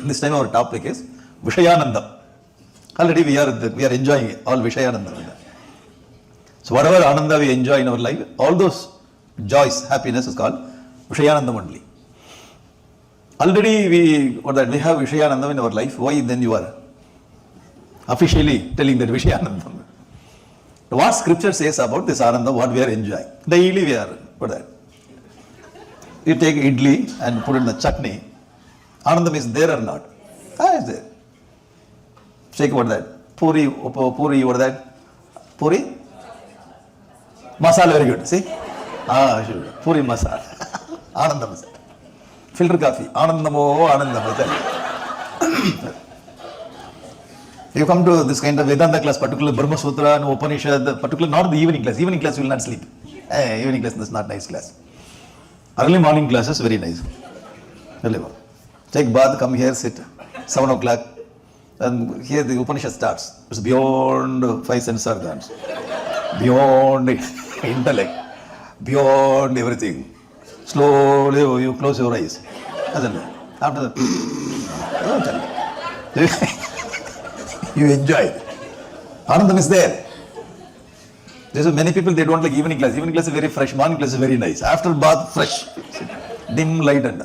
This time our topic is Vishayanandam. Already we are enjoying all Vishayanandam. So whatever Ananda we enjoy in our life, all those joys, happiness is called Vishayanandam only. Already we have Vishayanandam in our life. Why then you are officially telling that Vishayanandam? What scripture says about this Ananda, what we are enjoying? Daily we are, you take idli and put it in the chutney. Anandam is there or not? It's there. Check what that. Puri, what that? Puri? Masala, very good. See? Sure. Puri masala. Anandam. Filter coffee. Anandamo, Anandam. You come to this kind of Vedanta class, particularly Brahma Sutra and Upanishad, particularly not the evening class. Evening class you will not sleep. Evening class is not nice class. Early morning class is very nice. Take bath, come here, sit. 7 o'clock. And here the Upanishad starts. It's beyond 5 sense organs. Beyond intellect. Beyond everything. Slowly you close your eyes. After that, you enjoy it. Anandam is there. Many people, they don't like evening class. Evening class is very fresh. Morning class is very nice. After bath, fresh. Dim light and